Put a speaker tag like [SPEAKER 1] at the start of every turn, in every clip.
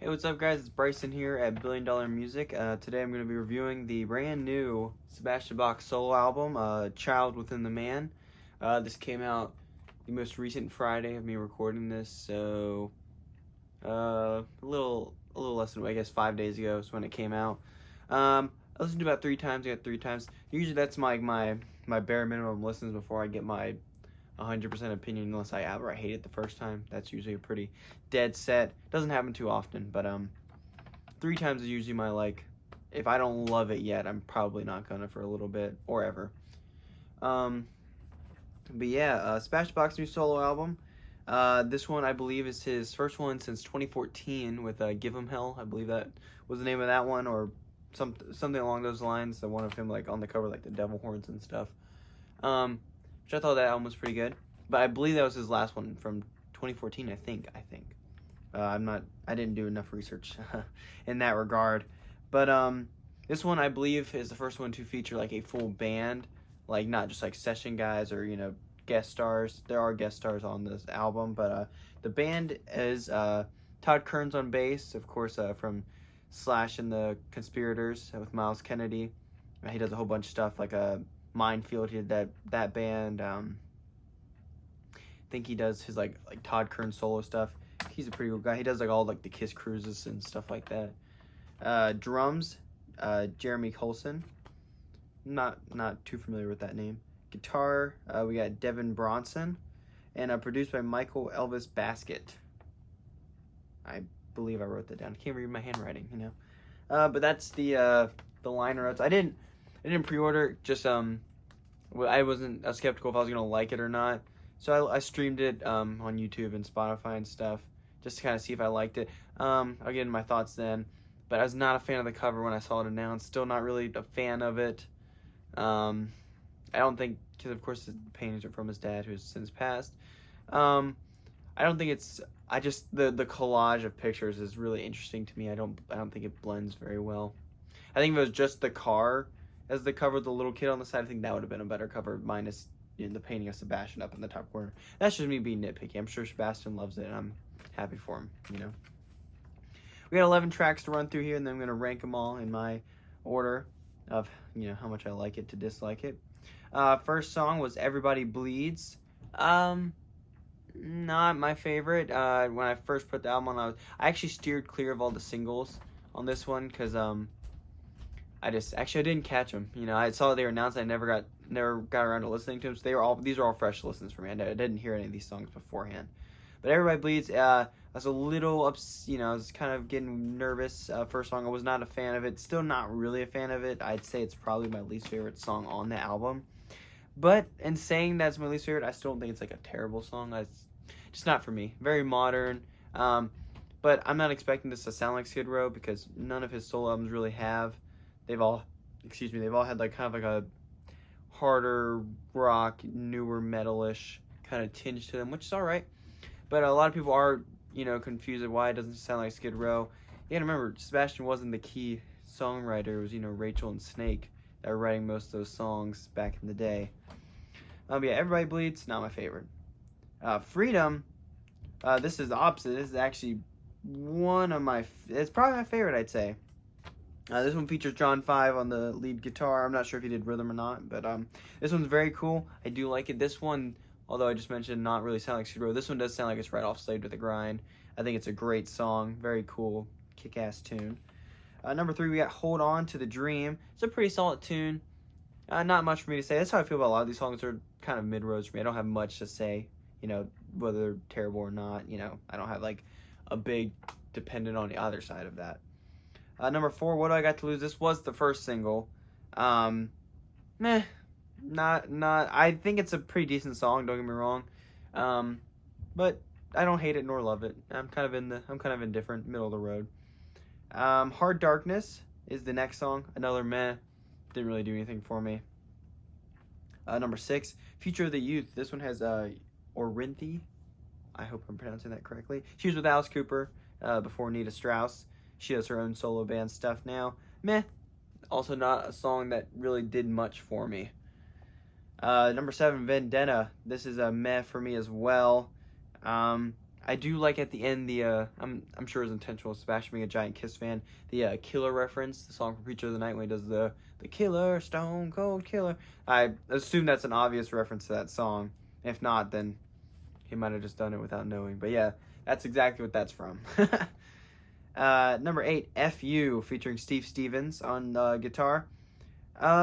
[SPEAKER 1] Hey, what's up, guys? It's Bryson here at Billion Dollar Music. Today I'm going to be reviewing the brand new Sebastian Bach solo album, Child Within the Man. This came out the most recent Friday of me recording this, so a little less than, I guess, 5 days ago is when it came out. I listened to it about 3 times. I got 3 times. Usually that's my bare minimum listens before I get my 100% opinion, unless I outright hate it the first time. That's usually a pretty dead set. Doesn't happen too often, but 3 times is usually my, like, if I don't love it yet, I'm probably not gonna for a little bit or ever. But yeah, Sebastian Bach's new solo album. This one I believe is his first one since 2014 with Give 'Em Hell. I believe that was the name of that one, or something along those lines. The one of him like on the cover, like the devil horns and stuff. Which I thought that album was pretty good. But I believe that was his last one from 2014. I think. I didn't do enough research in that regard. But this one I believe is the first one to feature like a full band, like not just like session guys or guest stars. There are guest stars on this album, but the band is Todd Kearns on bass, of course, from Slash and the Conspirators with Miles Kennedy. He does a whole bunch of stuff like Minefield. He did that band. I think he does his like Todd Kearns solo stuff. He's a pretty cool guy. He does like all like the Kiss cruises and stuff like that. Drums, Jeremy Colson. Not too familiar with that name. Guitar, we got Devin Bronson, and produced by Michael Elvis Baskett. I believe I wrote that down. I can't read my handwriting, but that's the liner notes. I didn't pre-order. Just I wasn't skeptical if I was gonna like it or not. So I streamed it on YouTube and Spotify and stuff just to kind of see if I liked it. I'll get into my thoughts then. But I was not a fan of the cover when I saw it announced. Still not really a fan of it. I don't think, because of course the paintings are from his dad, who's since passed. I don't think it's. I just the collage of pictures is really interesting to me. I don't think it blends very well. I think if it was just the car as the cover with the little kid on the side, I think that would have been a better cover, minus the painting of Sebastian up in the top corner. That's just me being nitpicky. I'm sure Sebastian loves it, and I'm happy for him. We got 11 tracks to run through here, and then I'm gonna rank them all in my order of how much I like it to dislike it. First song was Everybody Bleeds. Not my favorite. When I first put the album on, I actually steered clear of all the singles on this one because I didn't catch them. I saw they were announced. I never got around to listening to them. So these are all fresh listens for me. I didn't hear any of these songs beforehand. But Everybody Bleeds. I was a little I was kind of getting nervous. First song, I was not a fan of it. Still not really a fan of it. I'd say it's probably my least favorite song on the album. But in saying that's my least favorite, I still don't think it's like a terrible song. It's just not for me. Very modern. But I'm not expecting this to sound like Skid Row because none of his solo albums really have. They've all had like kind of like a harder rock, newer metalish kind of tinge to them, which is all right. But a lot of people are, confused at why it doesn't sound like Skid Row. You gotta remember, Sebastian wasn't the key songwriter. It was, Rachel and Snake that were writing most of those songs back in the day. Yeah, Everybody Bleeds, not my favorite. Freedom, this is the opposite. This is actually it's probably my favorite, I'd say. This one features John 5 on the lead guitar. I'm not sure if he did rhythm or not, but this one's very cool. I do like it. This one, although I just mentioned not really sound like Skid Row, this one does sound like it's right off Slave to the Grind. I think it's a great song. Very cool, kick-ass tune. Number 3, we got Hold On to the Dream. It's a pretty solid tune. Not much for me to say. That's how I feel about a lot of these songs. They're kind of mid-roads for me. I don't have much to say, whether they're terrible or not. I don't have like a big dependent on the other side of that. Number 4, What Do I Got to Lose? This was the first single. Not. I think it's a pretty decent song. Don't get me wrong. But I don't hate it nor love it. I'm kind of indifferent, middle of the road. Hard Darkness is the next song. Another meh. Didn't really do anything for me. Number 6, Future of the Youth. This one has Orinthi. I hope I'm pronouncing that correctly. She was with Alice Cooper before Nita Strauss. She has her own solo band stuff now. Meh. Also not a song that really did much for me. Number 7, Vendetta. This is a meh for me as well. I do like at the end the I'm sure it's intentional. Sebastian being a giant Kiss fan, the Killer reference, the song from Preacher of the Night when he does the Killer, Stone Cold Killer. I assume that's an obvious reference to that song. If not, then he might have just done it without knowing. But yeah, that's exactly what that's from. Number 8, F.U. featuring Steve Stevens on guitar.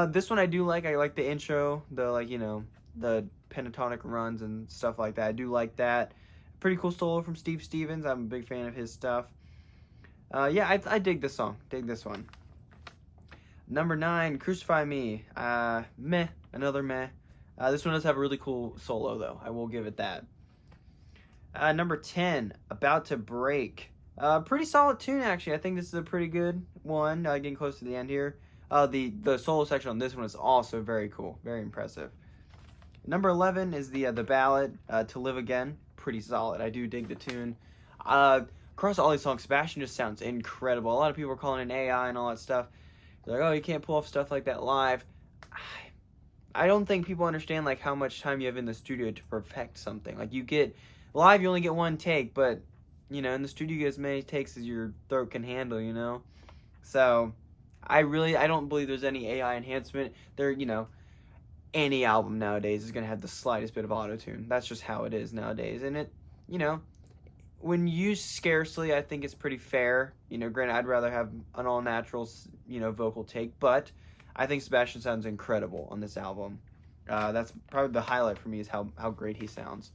[SPEAKER 1] This one I do like. I like the intro, the pentatonic runs and stuff like that. I do like that. Pretty cool solo from Steve Stevens. I'm a big fan of his stuff. Yeah, I dig this song. Dig this one. Number 9, Crucify Me. Meh. Another meh. This one does have a really cool solo, though. I will give it that. Number 10, About to Break. Pretty solid tune, actually. I think this is a pretty good one. Getting close to the end here. The solo section on this one is also very cool. Very impressive. Number 11 is the ballad, To Live Again. Pretty solid. I do dig the tune. Across all these songs, Sebastian just sounds incredible. A lot of people are calling it AI and all that stuff. They're like, oh, you can't pull off stuff like that live. I don't think people understand like how much time you have in the studio to perfect something. Like you get live, you only get one take, but in the studio you get as many takes as your throat can handle. So I don't believe there's any AI enhancement. Any album nowadays is going to have the slightest bit of auto-tune. That's just how it is nowadays. And it, when used scarcely, I think it's pretty fair. Granted, I'd rather have an all-natural, vocal take. But I think Sebastian sounds incredible on this album. That's probably the highlight for me is how great he sounds.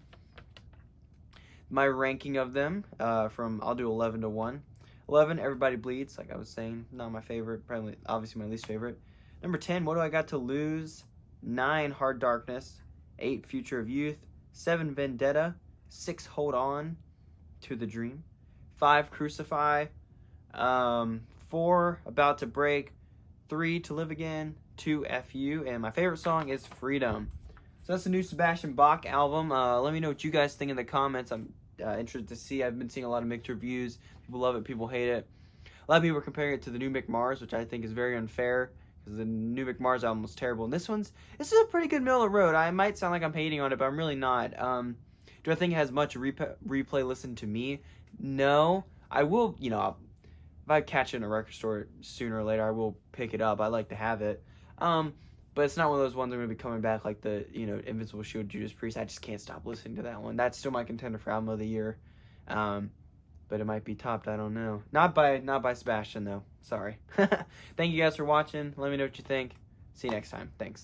[SPEAKER 1] My ranking of them, I'll do 11 to 1. 11, Everybody Bleeds, like I was saying. Not my favorite, probably obviously my least favorite. Number 10, What Do I Got to Lose? 9, Hard Darkness. 8, Future of Youth. 7, Vendetta. 6, Hold On to the Dream. 5, Crucify. 4, About to Break. 3, To Live Again. 2, F.U. And my favorite song is Freedom. So that's the new Sebastian Bach album. Let me know what you guys think in the comments. I'm interested to see. I've been seeing a lot of mixed reviews. People love it, people hate it. A lot of people are comparing it to the new Mick Mars, which I think is very unfair. Because the new Mick Mars album was terrible. And this is a pretty good middle of the road. I might sound like I'm hating on it, but I'm really not. Do I think it has much replay listen to me? No. I will, if I catch it in a record store sooner or later, I will pick it up. I like to have it. But it's not one of those ones I'm going to be coming back like the, Invincible Shield, Judas Priest. I just can't stop listening to that one. That's still my contender for album of the year. But it might be topped. I don't know. Not by Sebastian, though. Sorry. Thank you guys for watching. Let me know what you think. See you next time. Thanks.